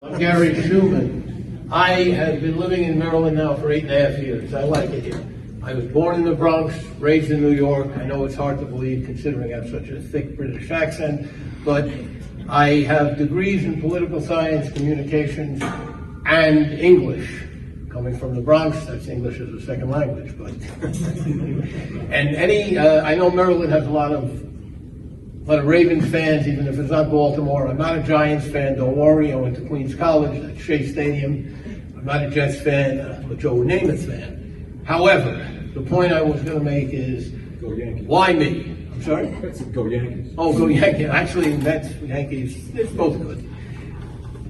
I'm Gary Schuman. I have been living in Maryland now for 8.5 years. I like it here. I was born in the Bronx, raised in New York. I know it's hard to believe considering I have such a thick British accent, but I have degrees in political science, communications, and English. Coming from the Bronx, that's English as a second language, but I know Maryland has a lot of Ravens fans, even if it's not Baltimore. I'm not a Giants fan, don't worry. I went to Queens College at Shea Stadium. I'm not a Jets fan, I'm a Joe Namath fan. However, the point I was going to make is, Go Yankees. Why me? I'm sorry? Go Yankees. Oh, go Yankees. Actually, Mets, Yankees, it's both good.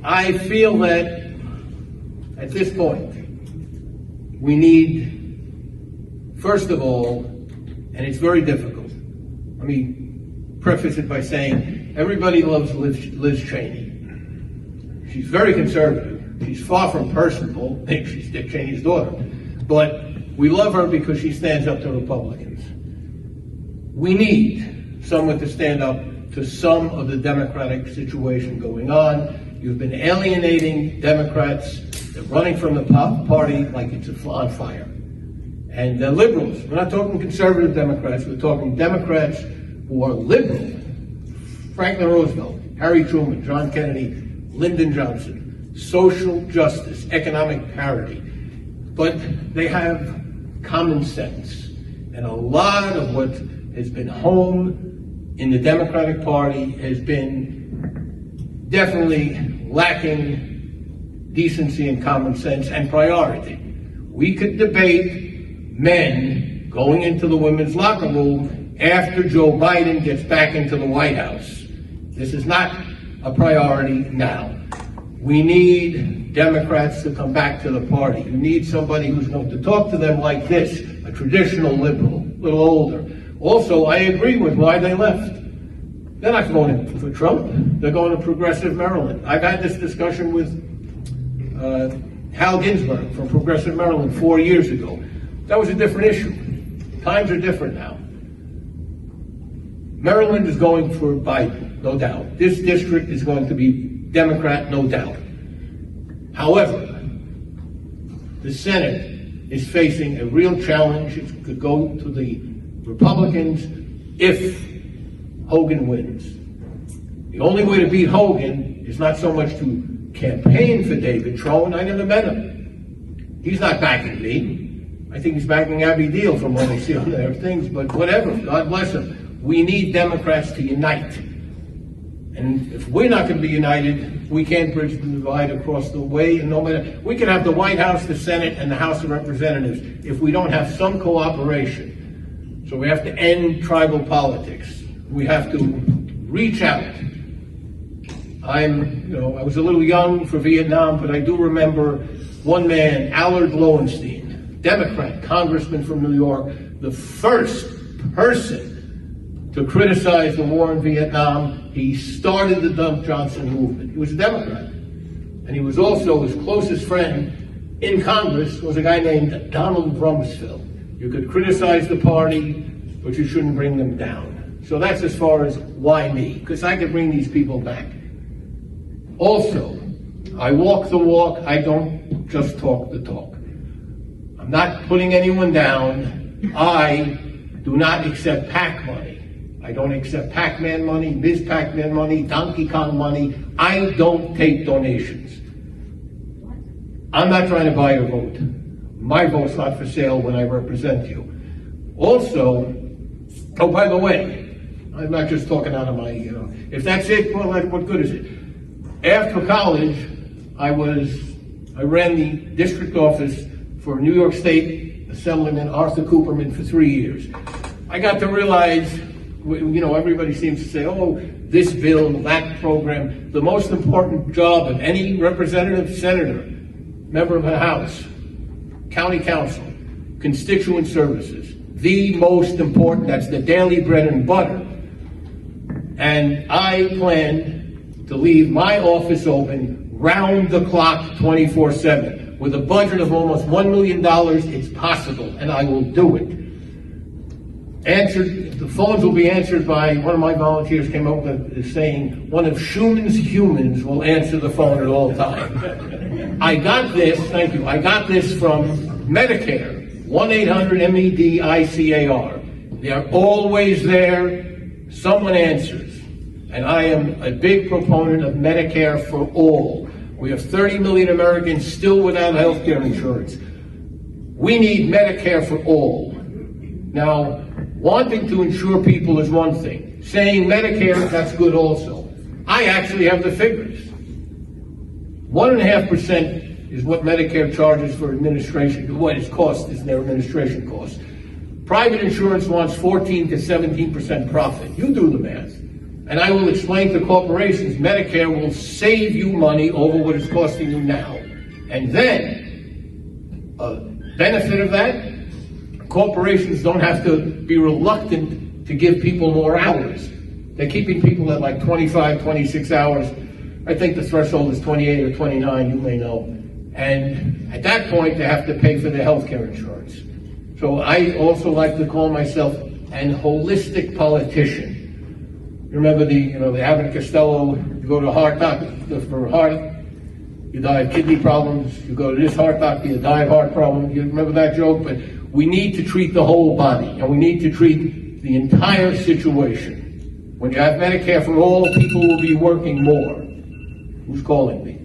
I feel that at this point, we need, first of all, and it's very difficult. Let me preface it by saying everybody loves Liz Cheney. She's very conservative. She's far from personable. She's Dick Cheney's daughter. But we love her because she stands up to Republicans. We need someone to stand up to some of the Democratic situation going on. You've been alienating Democrats. They're running from the party like it's on fire. And the liberals, we're not talking conservative Democrats, we're talking Democrats who are liberal. Franklin Roosevelt, Harry Truman, John Kennedy, Lyndon Johnson, social justice, economic parity. But they have common sense. And a lot of what has been honed in the Democratic Party has been definitely lacking decency and common sense and priority. We could debate men going into the women's locker room after Joe Biden gets back into the White House. This is not a priority now. We need Democrats to come back to the party. You need somebody who's going to talk to them like this, a traditional liberal, a little older. Also, I agree with why they left. They're not going for Trump. They're going to progressive Maryland. I've had this discussion with Hal Ginsberg from Progressive Maryland 4 years ago. That was a different issue. Times are different now. Maryland is going for Biden, no doubt. This district is going to be Democrat, no doubt. However, the Senate is facing a real challenge. It could go to the Republicans if Hogan wins. The only way to beat Hogan is not so much to campaign for David Trone. I never met him. He's not backing me. I think he's backing Abby Deal from what I see on their things, but whatever, God bless him. We need Democrats to unite. And if we're not going to be united, we can't bridge the divide across the way. And no matter, we can have the White House, the Senate, and the House of Representatives if we don't have some cooperation. So we have to end tribal politics. We have to reach out. I was a little young for Vietnam, but I do remember one man, Allard Lowenstein, Democrat, congressman from New York, the first person to criticize the war in Vietnam. He started the Dump Johnson movement. He was a Democrat. And he was also, his closest friend in Congress was a guy named Donald Rumsfeld. You could criticize the party, but you shouldn't bring them down. So that's as far as why me, because I could bring these people back. Also, I walk the walk, I don't just talk the talk. I'm not putting anyone down. I do not accept PAC money. I don't accept Pac-Man money, Ms. Pac-Man money, Donkey Kong money. I don't take donations. I'm not trying to buy your vote. My vote's not for sale when I represent you. Also, oh, by the way, I'm not just talking out of my, if that's it, well, what good is it? After college, I ran the district office for New York State Assemblyman Arthur Cooperman for 3 years. I got to realize, everybody seems to say, oh, this bill, that program. The most important job of any representative, senator, member of the House, county council, constituent services, the most important, that's the daily bread and butter. And I plan to leave my office open round the clock 24/7. With a budget of almost $1 million, it's possible, and I will do it. answered, the phones will be answered by, one of my volunteers came up with saying, one of Schuman's humans will answer the phone at all times. I got this, thank you, I got this from Medicare, 1-800-MEDICAR. They're always there, someone answers. And I am a big proponent of Medicare for all. We have 30 million Americans still without health care insurance. We need Medicare for all. Now, wanting to insure people is one thing. Saying Medicare, that's good also. I actually have the figures. 1.5% is what Medicare charges for administration, what its cost is their administration cost. Private insurance wants 14 to 17% profit. You do the math. And I will explain to corporations, Medicare will save you money over what it's costing you now. And then, benefit of that, corporations don't have to be reluctant to give people more hours. They're keeping people at like 25, 26 hours. I think the threshold is 28 or 29, you may know. And at that point, they have to pay for their health care insurance. So I also like to call myself an holistic politician. Remember the Abbott and Costello, you go to a heart doctor for heart, you die of kidney problems. You go to this heart doctor, you die of heart problems. You remember that joke? But we need to treat the whole body, and we need to treat the entire situation. When you have Medicare for all, people will be working more. Who's calling me?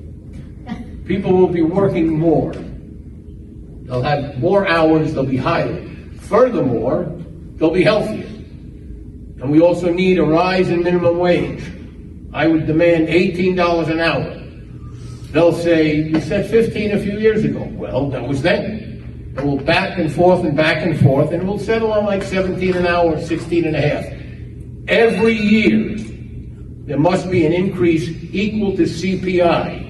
People will be working more. They'll have more hours, they'll be higher. Furthermore, they'll be healthier. And we also need a rise in minimum wage. I would demand $18 an hour. They'll say, you said 15 a few years ago. Well, that was then. And we'll back and forth, and we'll settle on like 17 an hour, 16 and a half. Every year, there must be an increase equal to CPI.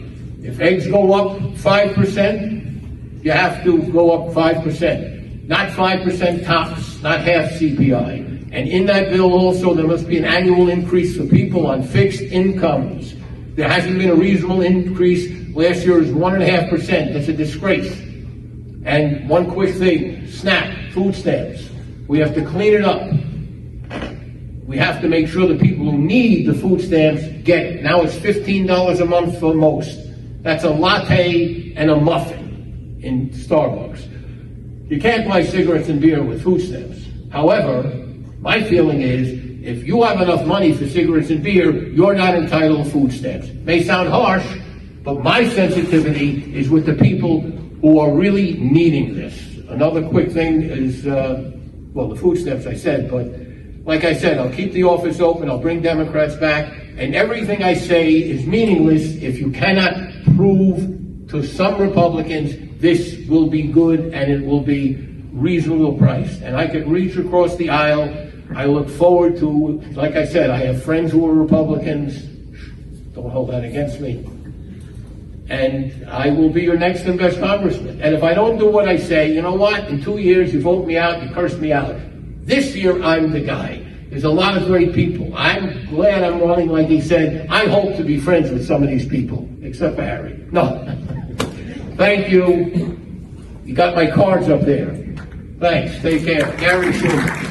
If eggs go up 5%, you have to go up 5%. Not 5% tops, not half CPI. And in that bill also, there must be an annual increase for people on fixed incomes. There hasn't been a reasonable increase. Last year was 1.5%. That's a disgrace. And one quick thing, SNAP, food stamps. We have to clean it up. We have to make sure the people who need the food stamps get it. Now it's $15 a month for most. That's a latte and a muffin in Starbucks. You can't buy cigarettes and beer with food stamps. However, my feeling is, if you have enough money for cigarettes and beer, you're not entitled to food stamps. May sound harsh, but my sensitivity is with the people who are really needing this. Another quick thing is, the food stamps I said, but like I said, I'll keep the office open, I'll bring Democrats back, and everything I say is meaningless if you cannot prove to some Republicans this will be good and it will be reasonable priced. And I could reach across the aisle. I look forward to, like I said, I have friends who are Republicans. Don't hold that against me. And I will be your next and best congressman. And if I don't do what I say, you know what? In 2 years, you vote me out, you curse me out. This year, I'm the guy. There's a lot of great people. I'm glad I'm running, like he said. I hope to be friends with some of these people, except for Harry. No. Thank you. You got my cards up there. Thanks. Take care. Gary Schuman.